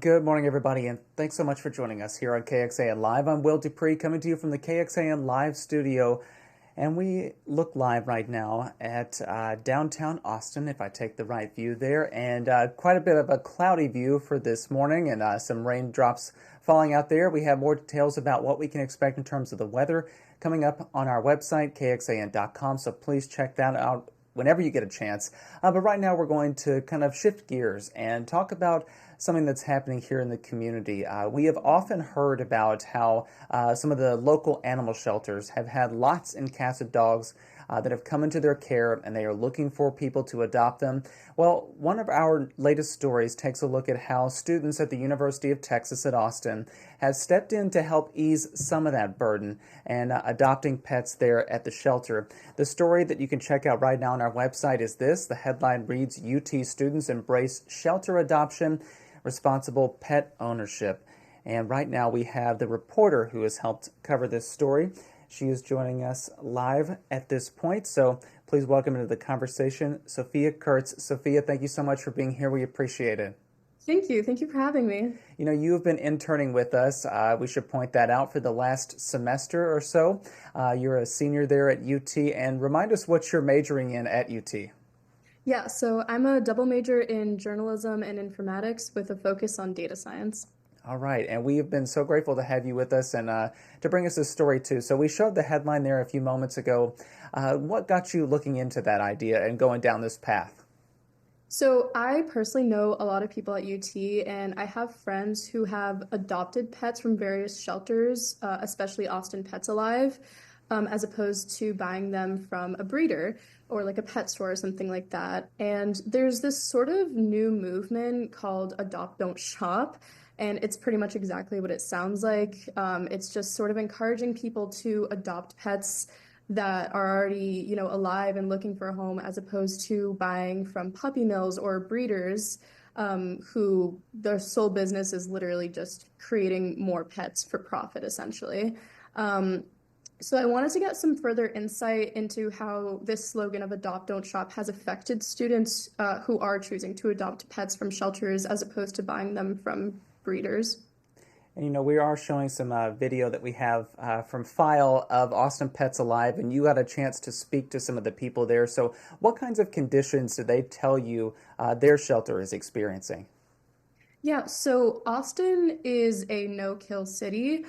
Good morning, everybody, and thanks so much for joining us here on KXAN Live. I'm Will Dupree, coming to you from the KXAN Live studio, and we look live right now at downtown Austin, if I take the right view there, and quite a bit of a cloudy view for this morning, and some raindrops falling out there. We have more details about what we can expect in terms of the weather coming up on our website, kxan.com, so please check that out whenever you get a chance. But right now we're going to kind of shift gears and talk about something that's happening here in the community. We have often heard about how some of the local animal shelters have had lots and cats of dogs that have come into their care, and they are looking for people to adopt them. Well, one of our latest stories takes a look at how students at the University of Texas at Austin have stepped in to help ease some of that burden and adopting pets there at the shelter. The story that you can check out right now on our website is this. The headline reads, UT students embrace shelter adoption, responsible pet ownership. And right now we have the reporter who has helped cover this story. She is joining us live at this point, so please welcome into the conversation, Sophia Kurtz. Sophia, thank you so much for being here. We appreciate it. Thank you. Thank you for having me. You know, you have been interning with us. We should point that out for the last semester or so. You're a senior there at UT, and remind us what you're majoring in at UT. Yeah, so I'm a double major in journalism and informatics with a focus on data science. All right, and we have been so grateful to have you with us and to bring us this story too. So we showed the headline there a few moments ago. What got you looking into that idea and going down this path? So I personally know a lot of people at UT, and I have friends who have adopted pets from various shelters, especially Austin Pets Alive, as opposed to buying them from a breeder or like a pet store or something like that. And there's this sort of new movement called Adopt Don't Shop. And it's pretty much exactly what it sounds like. It's just sort of encouraging people to adopt pets that are already, alive and looking for a home, as opposed to buying from puppy mills or breeders, who their sole business is literally just creating more pets for profit, essentially. So I wanted to get some further insight into how this slogan of Adopt Don't Shop has affected students who are choosing to adopt pets from shelters as opposed to buying them from breeders. And we are showing some video that we have from File of Austin Pets Alive, and you got a chance to speak to some of the people there. So what kinds of conditions did they tell you their shelter is experiencing? Yeah, so Austin is a no-kill city,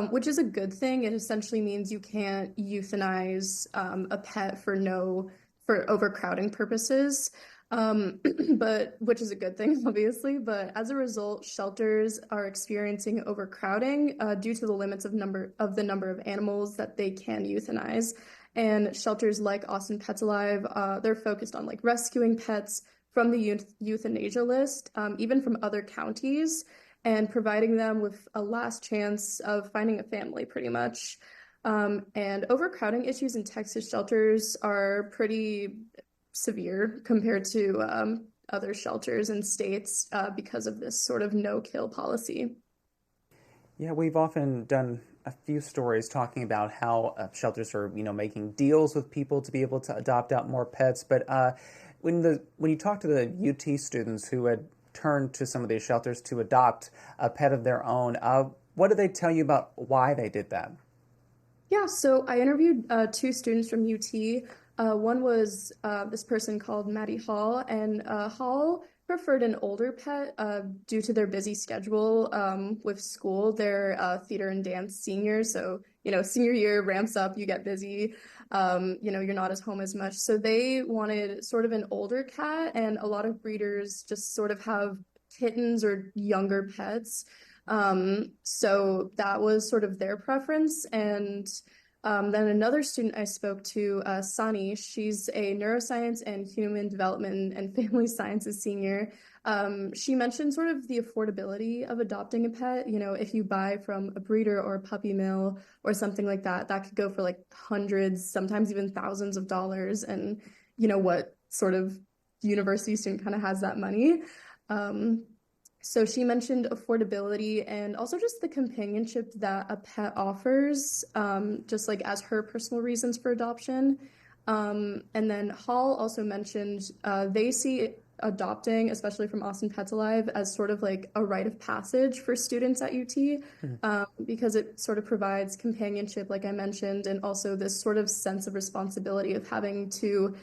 which is a good thing. It essentially means you can't euthanize a pet for overcrowding purposes. But which is a good thing, obviously. But as a result, shelters are experiencing overcrowding due to the limits of the number of animals that they can euthanize. And shelters like Austin Pets Alive, they're focused on like rescuing pets from the euthanasia list, even from other counties, and providing them with a last chance of finding a family, pretty much. And overcrowding issues in Texas shelters are pretty severe compared to other shelters in states because of this sort of no-kill policy. Yeah, we've often done a few stories talking about how shelters are, making deals with people to be able to adopt out more pets. But when you talk to the UT students who had turned to some of these shelters to adopt a pet of their own, what did they tell you about why they did that? Yeah, so I interviewed two students from UT. One was this person called Maddie Hall, and Hall preferred an older pet due to their busy schedule with school. They're theater and dance seniors, so senior year ramps up, you get busy, you're not as home as much. So they wanted sort of an older cat, and a lot of breeders just sort of have kittens or younger pets. So that was sort of their preference. And then another student I spoke to, Sani, she's a neuroscience and human development and family sciences senior. She mentioned sort of the affordability of adopting a pet. If you buy from a breeder or a puppy mill or something like that, that could go for like hundreds, sometimes even thousands of dollars. And what sort of university student kind of has that money? So she mentioned affordability and also just the companionship that a pet offers, just like as her personal reasons for adoption. And then Hall also mentioned they see adopting, especially from Austin Pets Alive, as sort of like a rite of passage for students at UT, Hmm. because it sort of provides companionship, like I mentioned, and also this sort of sense of responsibility of having to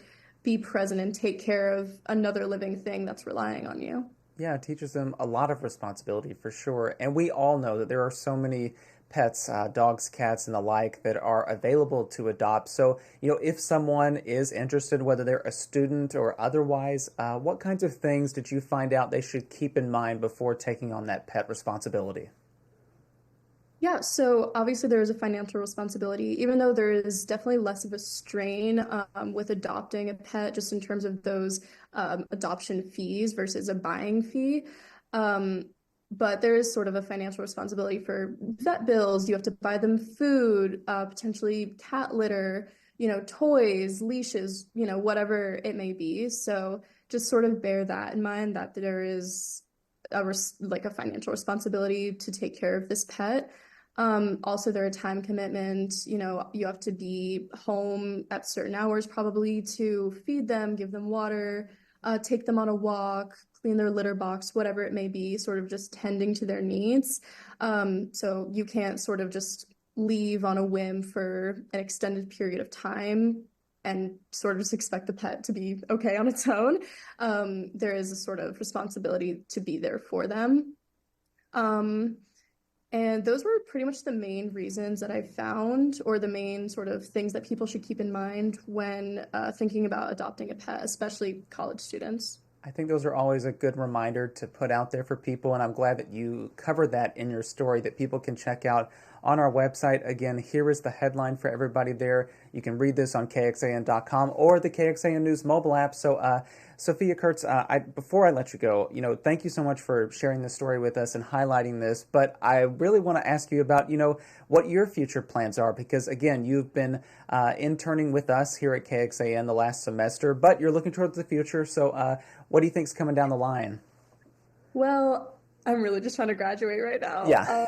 be present and take care of another living thing that's relying on you. Yeah, it teaches them a lot of responsibility for sure. And we all know that there are so many pets, dogs, cats, and the like, that are available to adopt. So, if someone is interested, whether they're a student or otherwise, what kinds of things did you find out they should keep in mind before taking on that pet responsibility? Yeah, so obviously there is a financial responsibility, even though there is definitely less of a strain with adopting a pet, just in terms of those adoption fees versus a buying fee. Um, but there is sort of a financial responsibility for vet bills. You have to buy them food, potentially cat litter, toys, leashes, whatever it may be. So just sort of bear that in mind that there is like a financial responsibility to take care of this pet. Also, there are time commitments. You have to be home at certain hours probably to feed them, give them water, take them on a walk, clean their litter box, whatever it may be, sort of just tending to their needs. So you can't sort of just leave on a whim for an extended period of time and sort of just expect the pet to be okay on its own. There is a sort of responsibility to be there for them. Um, and those were pretty much the main reasons that I found, or the main sort of things that people should keep in mind when thinking about adopting a pet, especially college students. I think those are always a good reminder to put out there for people, and I'm glad that you covered that in your story that people can check out on our website. Again, here is the headline for everybody there. You can read this on KXAN.com or the KXAN News mobile app. So, Sophia Kurtz, before I let you go, thank you so much for sharing this story with us and highlighting this. But I really want to ask you about, what your future plans are, because again, you've been interning with us here at KXAN the last semester, but you're looking towards the future. So, what do you think's coming down the line? Well, I'm really just trying to graduate right now. Yeah.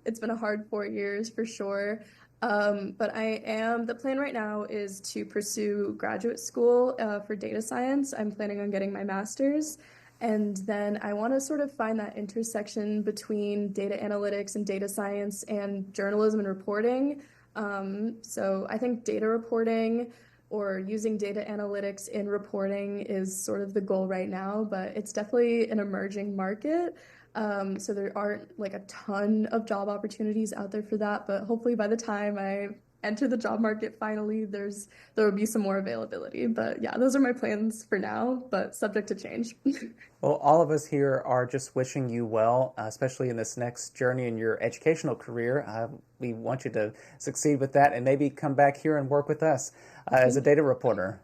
It's been a hard 4 years for sure. But the plan right now is to pursue graduate school for data science. I'm planning on getting my master's. And then I want to sort of find that intersection between data analytics and data science and journalism and reporting. So I think data reporting or using data analytics in reporting is sort of the goal right now, but it's definitely an emerging market. So there aren't like a ton of job opportunities out there for that, but hopefully by the time I enter the job market finally, there will be some more availability. But yeah, those are my plans for now, but subject to change. Well, all of us here are just wishing you well, especially in this next journey in your educational career. We want you to succeed with that and maybe come back here and work with us as a Thank you. data reporter.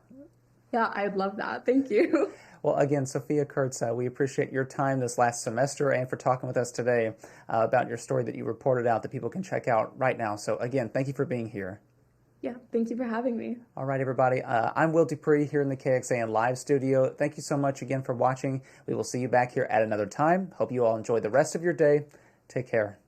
Yeah, I'd love that. Thank you. Well, again, Sophia Kurtz, we appreciate your time this last semester and for talking with us today about your story that you reported out that people can check out right now. So, again, thank you for being here. Yeah, thank you for having me. All right, everybody. I'm Will Dupree here in the KXAN Live Studio. Thank you so much again for watching. We will see you back here at another time. Hope you all enjoy the rest of your day. Take care.